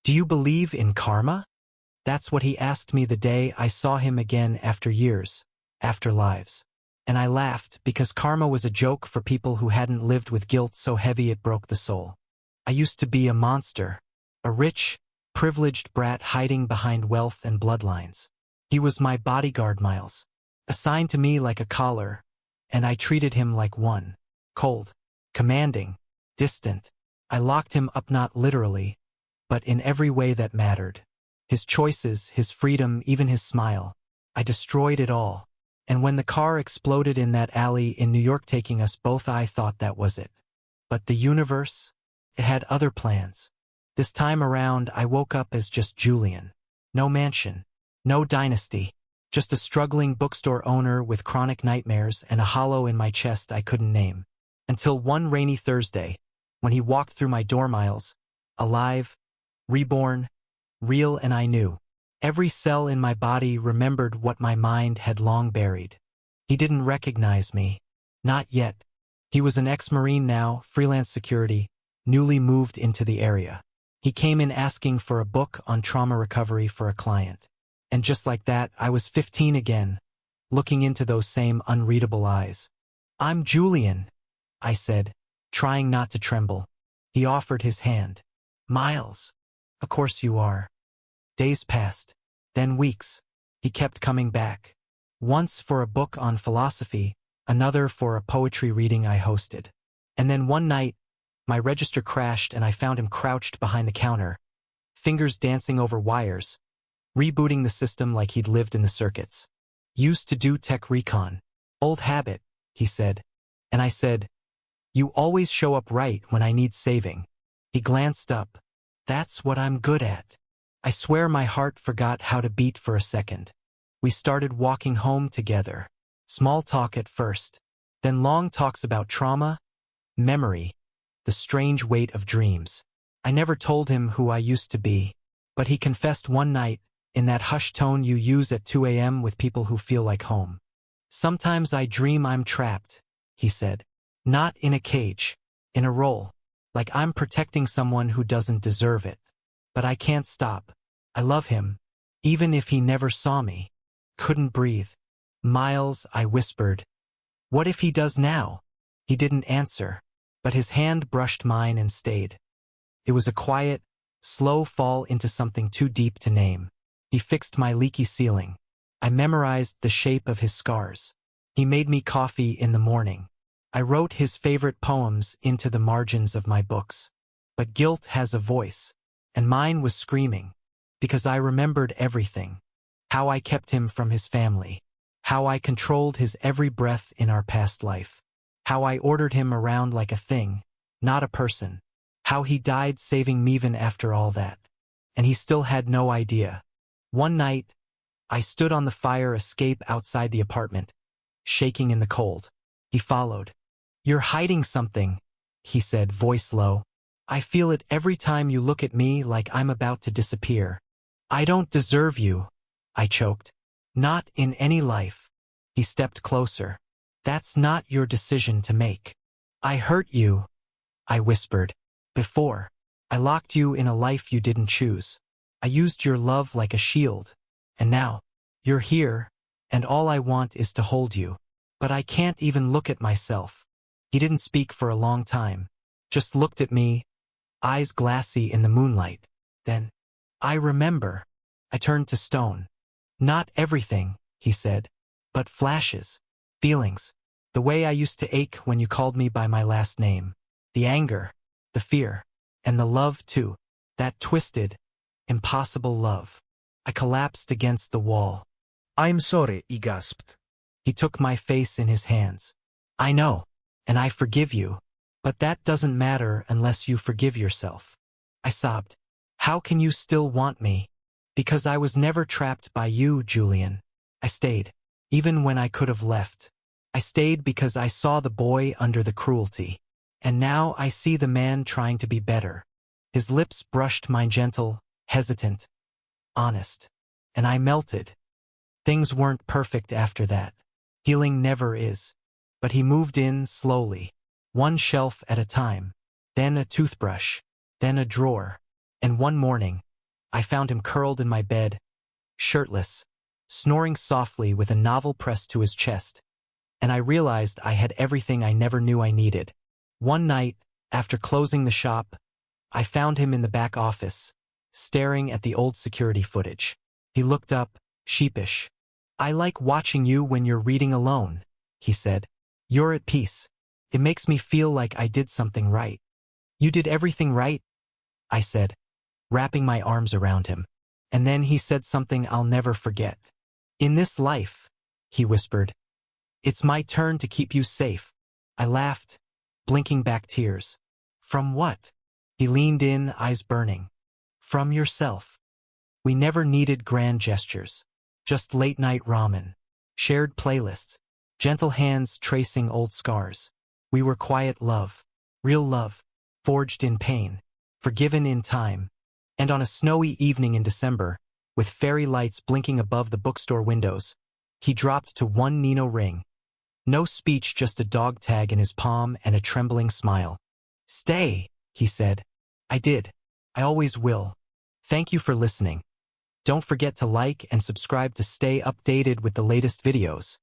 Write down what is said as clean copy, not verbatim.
"Do you believe in karma?" That's what he asked me the day I saw him again after years, after lives. And I laughed because karma was a joke for people who hadn't lived with guilt so heavy it broke the soul. I used to be a monster, a rich, privileged brat hiding behind wealth and bloodlines. He was my bodyguard, Miles, assigned to me like a collar, and I treated him like one. Cold, commanding, distant. I locked him up not literally, but in every way that mattered. His choices, his freedom, even his smile. I destroyed it all. And when the car exploded in that alley in New York taking us both, I thought that was it. But the universe, it had other plans. This time around, I woke up as just Julian. No mansion, no dynasty, just a struggling bookstore owner with chronic nightmares and a hollow in my chest I couldn't name. Until one rainy Thursday, when he walked through my door, Miles, alive, reborn, real, and I knew. Every cell in my body remembered what my mind had long buried. He didn't recognize me. Not yet. He was an ex-Marine now, freelance security, newly moved into the area. He came in asking for a book on trauma recovery for a client. And just like that, I was 15 again, looking into those same unreadable eyes. "I'm Julian," I said, trying not to tremble. He offered his hand. "Miles, of course you are." Days passed, then weeks. He kept coming back. Once for a book on philosophy, another for a poetry reading I hosted. And then one night, my register crashed and I found him crouched behind the counter, fingers dancing over wires, rebooting the system like he'd lived in the circuits. "Used to do tech recon. Old habit," he said. And I said, "You always show up right when I need saving." He glanced up. "That's what I'm good at." I swear my heart forgot how to beat for a second. We started walking home together. Small talk at first, then long talks about trauma, memory, the strange weight of dreams. I never told him who I used to be, but he confessed one night, in that hushed tone you use at 2 a.m. with people who feel like home. "Sometimes I dream I'm trapped," he said. "Not in a cage, in a role, like I'm protecting someone who doesn't deserve it. But I can't stop. I love him, even if he never saw me." Couldn't breathe. "Miles," I whispered. "What if he does now?" He didn't answer, but his hand brushed mine and stayed. It was a quiet, slow fall into something too deep to name. He fixed my leaky ceiling. I memorized the shape of his scars. He made me coffee in the morning. I wrote his favorite poems into the margins of my books. But guilt has a voice. And mine was screaming, because I remembered everything. How I kept him from his family. How I controlled his every breath in our past life. How I ordered him around like a thing, not a person. How he died saving me even after all that. And he still had no idea. One night, I stood on the fire escape outside the apartment, shaking in the cold. He followed. "You're hiding something," he said, voice low. "I feel it every time you look at me like I'm about to disappear." "I don't deserve you," I choked. "Not in any life." He stepped closer. "That's not your decision to make." "I hurt you," I whispered. "Before. I locked you in a life you didn't choose. I used your love like a shield. And now, you're here, and all I want is to hold you. But I can't even look at myself." He didn't speak for a long time, just looked at me, eyes glassy in the moonlight. Then, "I remember." I turned to stone. "Not everything," he said, "but flashes, feelings. The way I used to ache when you called me by my last name. The anger, the fear, and the love too. That twisted, impossible love." I collapsed against the wall. "I'm sorry," he gasped. He took my face in his hands. "I know, and I forgive you. But that doesn't matter unless you forgive yourself." I sobbed. "How can you still want me?" "Because I was never trapped by you, Julian." I stayed, even when I could have left. I stayed because I saw the boy under the cruelty. And now I see the man trying to be better. His lips brushed mine, gentle, hesitant, honest. And I melted. Things weren't perfect after that. Healing never is. But he moved in slowly, one shelf at a time, then a toothbrush, then a drawer. And one morning, I found him curled in my bed, shirtless, snoring softly with a novel pressed to his chest, and I realized I had everything I never knew I needed. One night, after closing the shop, I found him in the back office, staring at the old security footage. He looked up, sheepish. "I like watching you when you're reading alone," he said. "You're at peace. It makes me feel like I did something right." "You did everything right," I said, wrapping my arms around him. And then he said something I'll never forget. "In this life," he whispered, "it's my turn to keep you safe." I laughed, blinking back tears. "From what?" He leaned in, eyes burning. "From yourself." We never needed grand gestures. Just late-night ramen, shared playlists, gentle hands tracing old scars. We were quiet love, real love, forged in pain, forgiven in time. And on a snowy evening in December, with fairy lights blinking above the bookstore windows, he dropped to one Nino ring. No speech, just a dog tag in his palm and a trembling smile. "Stay," he said. I did. I always will. Thank you for listening. Don't forget to like and subscribe to stay updated with the latest videos.